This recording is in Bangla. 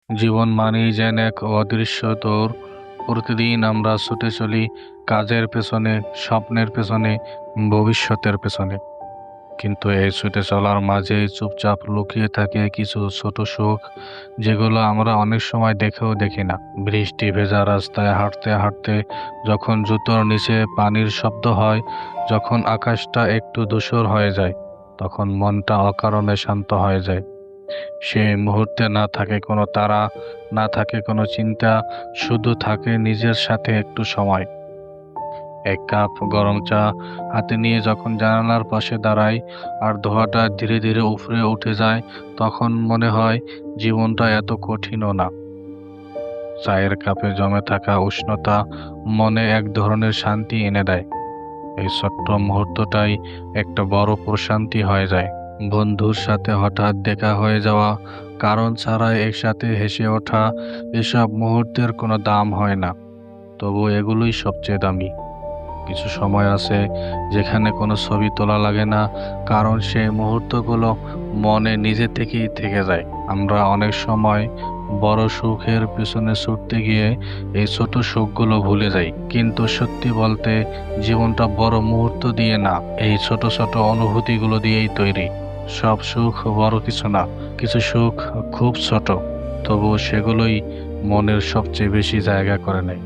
জীবন মানেই যেন এক অদৃশ্য দৌড়। প্রতিদিন আমরা ছুটে চলি কাজের পেছনে, স্বপ্নের পেছনে, ভবিষ্যতের পেছনে। কিন্তু এই ছুটে চলার মাঝেই চুপচাপ লুকিয়ে থাকে কিছু ছোট সুখ, যেগুলো আমরা অনেক সময় দেখেও দেখি না। বৃষ্টি ভেজা রাস্তায় হাঁটতে হাঁটতে যখন জুতোর নিচে পানির শব্দ হয়, যখন আকাশটা একটু ধূসর হয়ে যায়, তখন মনটা অকারণে শান্ত হয়ে যায়। সেই মুহূর্তে না থাকে কোনো তাড়া, না থাকে কোনো চিন্তা, শুধু থাকে নিজের সাথে একটু সময়। এক কাপ গরম চা হাতে নিয়ে যখন জানালার পাশে দাঁড়াই আর ধোঁয়াটা ধীরে ধীরে উপরে উঠে যায়, তখন মনে হয় জীবনটা এত কঠিনও না। চায়ের কাপে জমে থাকা উষ্ণতা মনে এক ধরনের শান্তি এনে দেয়। এই ছোট্ট মুহূর্তটাই একটা বড় প্রশান্তি হয়ে যায়। বন্ধুর সাথে হঠাৎ দেখা হয়ে যাওয়া, কারণ ছাড়াই একসাথে হেসে ওঠা, এসব মুহূর্তের কোনো দাম হয় না, তবু এগুলোই সবচেয়ে দামি। কিছু সময় আছে যেখানে কোনো ছবি তোলা লাগে না, কারণ সেই মুহূর্তগুলো মনে নিজে থেকেই থেকে যায়। আমরা অনেক সময় বড় সুখের পেছনে ছুটতে গিয়ে এই ছোট সুখগুলো ভুলে যাই, কিন্তু সত্যি বলতে জীবনটা বড় মুহূর্ত দিয়ে না, এই ছোট ছোট অনুভূতিগুলো দিয়েই তৈরি। সব সুখ বড় কিছু না, কিছু সুখ খুব ছোট, তবুও সেগুলোই মনের সবচেয়ে বেশি জায়গা করে নেয়।